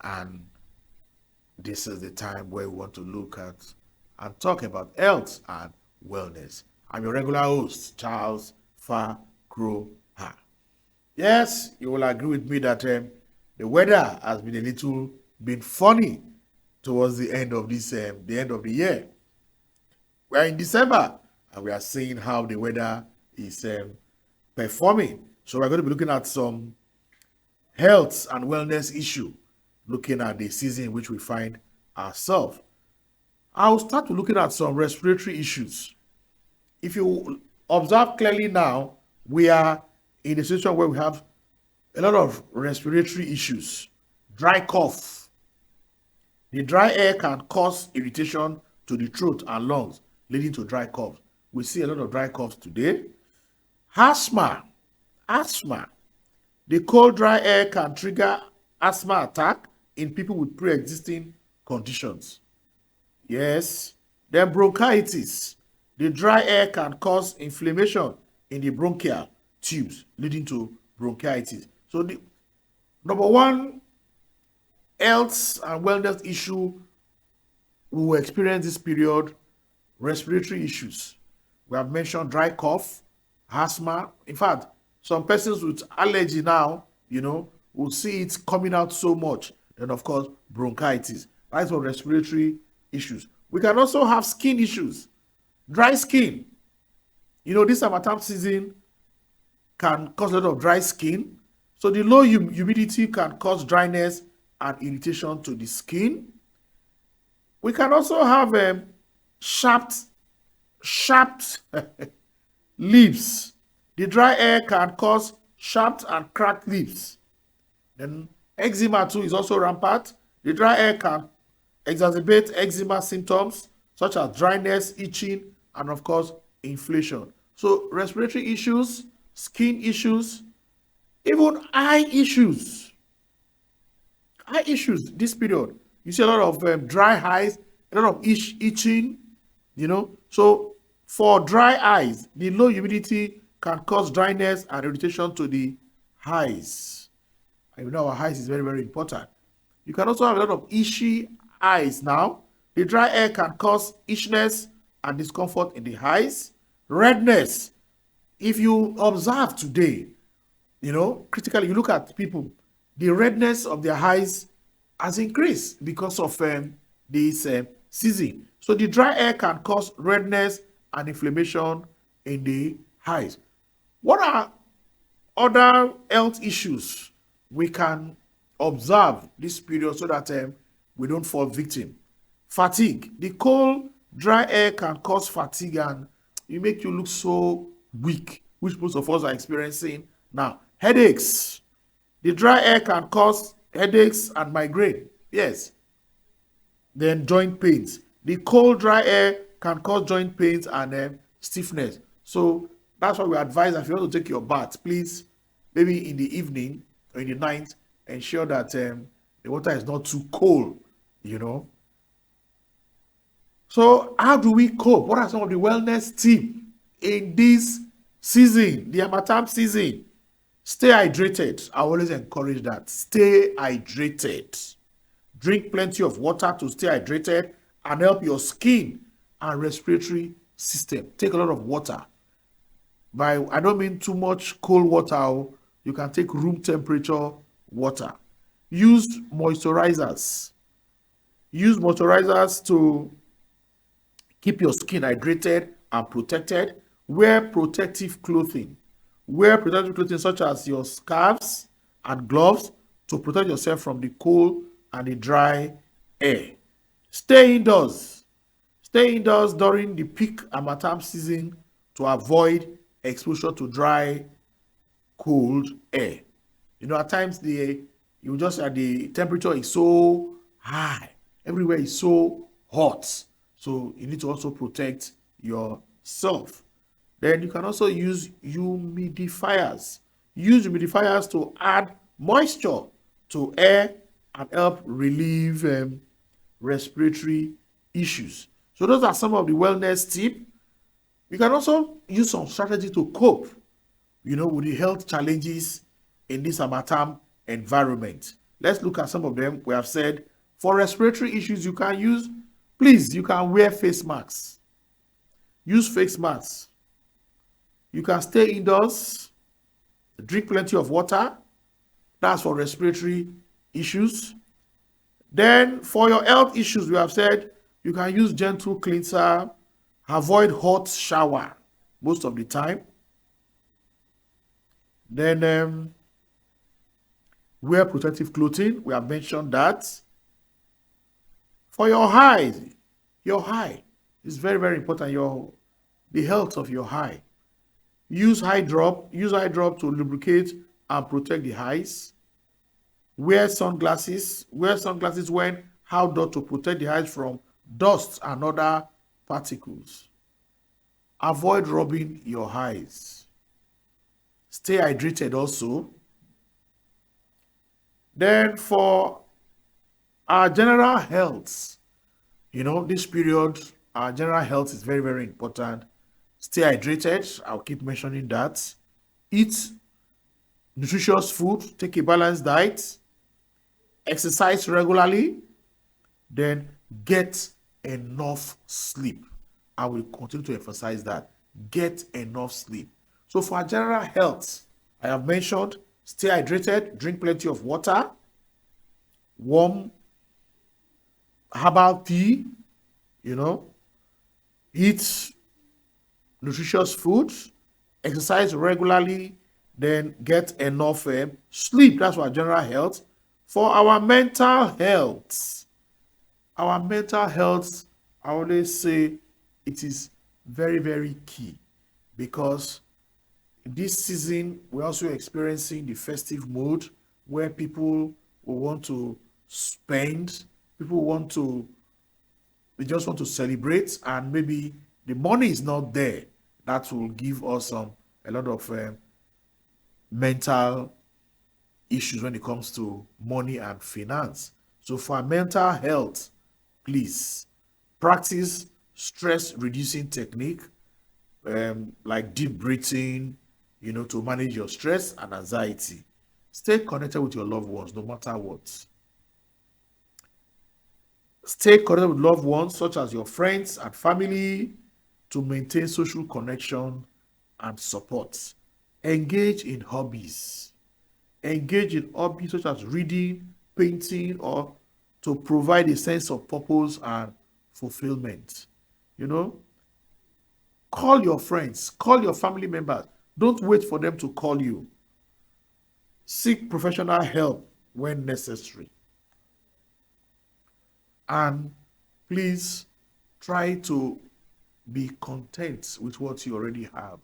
and this is the time where we want to look at and talk about health and wellness. I'm your regular host, Charles Fa Crow Ha. Yes, you will agree with me that the weather has been a little bit funny towards the end of the end of the year. We are in December and we are seeing how the weather is performing. So we're going to be looking at some health and wellness issue, looking at the season in which we find ourselves. I'll start with looking at some respiratory issues. If you observe clearly now, we are in a situation where we have a lot of respiratory issues. Dry cough. The dry air can cause irritation to the throat and lungs, leading to dry cough. We see a lot of dry coughs today. Asthma. Asthma. The cold, dry air can trigger asthma attack in people with pre-existing conditions. Yes. Then bronchitis. The dry air can cause inflammation in the bronchial tubes, leading to bronchitis. So the number one health and wellness issue we will experience this period, respiratory issues. We have mentioned dry cough, asthma. In fact, some persons with allergy now, will see it coming out so much. And of course, bronchitis. That's for respiratory issues. We can also have skin issues. Dry skin. This summertime season can cause a lot of dry skin. So the low humidity can cause dryness and irritation to the skin. We can also have sharp lips. The dry air can cause chapped and cracked lips. Then eczema too is also rampant. The dry air can exacerbate eczema symptoms such as dryness, itching, and of course, inflammation. So respiratory issues, skin issues, even eye issues. Eye issues this period. You see a lot of dry eyes, a lot of itching, So for dry eyes, the low humidity can cause dryness and irritation to the eyes. And our eyes is very, very important. You can also have a lot of itchy eyes now. The dry air can cause itchiness and discomfort in the eyes. Redness. If you observe today, critically, you look at people, the redness of their eyes has increased because of this season. So the dry air can cause redness and inflammation in the eyes. What are other health issues we can observe this period so that we don't fall victim? Fatigue. The cold, dry air can cause fatigue and it make you look so weak, which most of us are experiencing now. Headaches. The dry air can cause headaches and migraine. Yes. Then joint pains. The cold, dry air can cause joint pains and stiffness. So that's why we advise that if you want to take your bath, please, maybe in the evening or in the night, ensure that the water is not too cold, So how do we cope? What are some of the wellness tips in this season, the harmattan season? Stay hydrated. I always encourage that. Stay hydrated. Drink plenty of water to stay hydrated and help your skin and respiratory system. Take a lot of water. I don't mean too much cold water. You can take room temperature water. Use moisturizers. Use moisturizers to keep your skin hydrated and protected. Wear protective clothing. Wear protective clothing such as your scarves and gloves to protect yourself from the cold and the dry air. Stay indoors. Stay indoors during the peak harmattan season to avoid exposure to dry, cold air. At times the temperature is so high. Everywhere is so hot. So you need to also protect yourself. Then you can also use humidifiers. Use humidifiers to add moisture to air and help relieve respiratory issues. So those are some of the wellness tips. You can also use some strategy to cope, with the health challenges in this harmattan environment. Let's look at some of them. We have said for respiratory issues, you can wear face masks. Use face masks. You can stay indoors, drink plenty of water. That's for respiratory issues. Then for your health issues, we have said you can use gentle cleanser, avoid hot shower most of the time. Then wear protective clothing. We have mentioned that. For your eye is very, very important. The health of your eye. Use eye drop to lubricate and protect the eyes. Wear sunglasses when outdoor to protect the eyes from dust and other particles. Avoid rubbing your eyes. Stay hydrated also. Then for our general health, this period, our general health is very, very important. Stay hydrated. I'll keep mentioning that. Eat nutritious food. Take a balanced diet. Exercise regularly. Then get enough sleep. I will continue to emphasize that. Get enough sleep. So for our general health, I have mentioned stay hydrated, drink plenty of water, warm herbal tea, eat nutritious food, exercise regularly, then get enough sleep. That's for our general health. For our mental health, I always say it is very, very key because this season we're also experiencing the festive mood where people will want to spend, they just want to celebrate, and maybe the money is not there. That will give us a lot of mental issues when it comes to money and finance. So for mental health, please practice stress reducing technique like deep breathing, to manage your stress and anxiety. Stay connected with your loved ones no matter what. Stay connected with loved ones such as your friends and family to maintain social connection and support. Engage in hobbies. Engage in hobbies such as reading, painting, or to provide a sense of purpose and fulfillment. Call your friends, call your family members. Don't wait for them to call you. Seek professional help when necessary. And please try to be content with what you already have.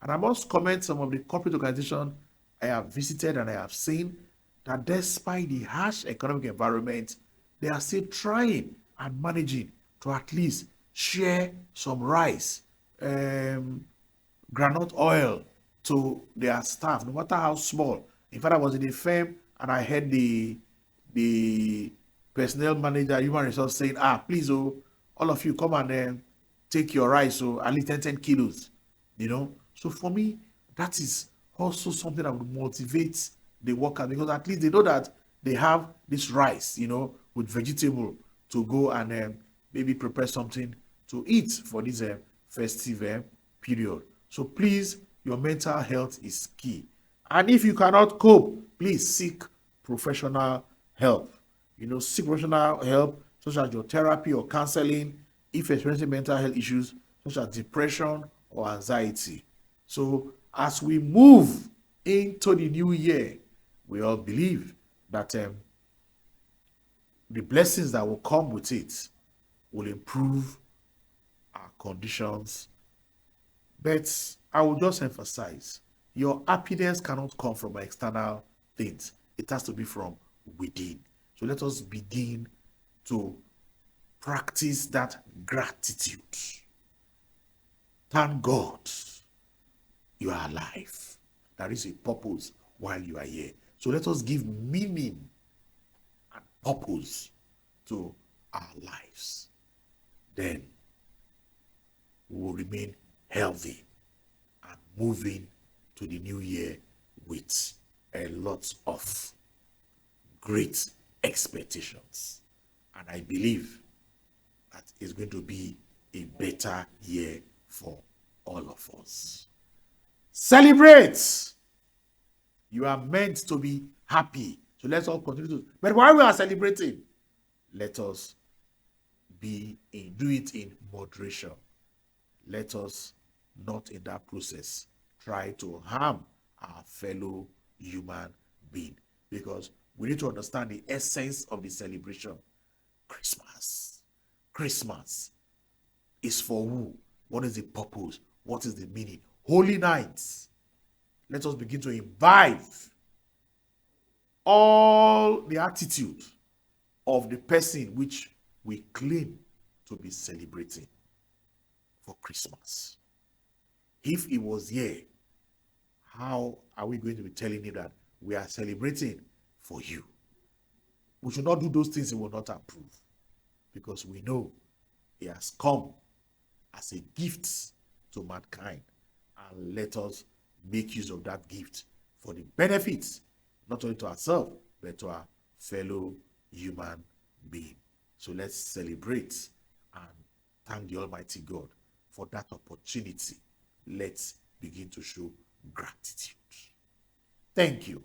And I must commend some of the corporate organizations I have visited and I have seen that despite the harsh economic environment, they are still trying and managing to at least share some rice, groundnut oil to their staff, no matter how small. In fact, I was in a firm and I heard the personnel manager, human resource saying, please, all of you come and take your rice, at least 10 kilos, So for me, that is also something that would motivate the workers because at least they know that they have this rice, with vegetable to go and maybe prepare something to eat for this festive period. So please, your mental health is key. And if you cannot cope, please seek professional help. Seek professional help such as your therapy or counseling if experiencing mental health issues such as depression or anxiety. So as we move into the new year, we all believe that the blessings that will come with it will improve our conditions. But I will just emphasize, your happiness cannot come from external things. It has to be from within. So let us begin to practice that gratitude. Thank God you are alive. There is a purpose while you are here. So let us give meaning and purpose to our lives. Then we will remain healthy and moving to the new year with a lot of great expectations. And I believe that it's going to be a better year for all of us. Celebrate. You are meant to be happy. So let's all continue to. But while we are celebrating, let us do it in moderation. Let us not in that process try to harm our fellow human being, because we need to understand the essence of the celebration. Christmas is for who? What is the purpose? What is the meaning? Holy nights. Let us begin to imbibe all the attitude of the person which we claim to be celebrating for Christmas. If he was here, how are we going to be telling him that we are celebrating for you? We should not do those things he will not approve, because we know he has come as a gift to mankind, and let us make use of that gift for the benefits not only to ourselves but to our fellow human being. So let's celebrate and thank the Almighty God for that opportunity. Let's begin to show gratitude. Thank you.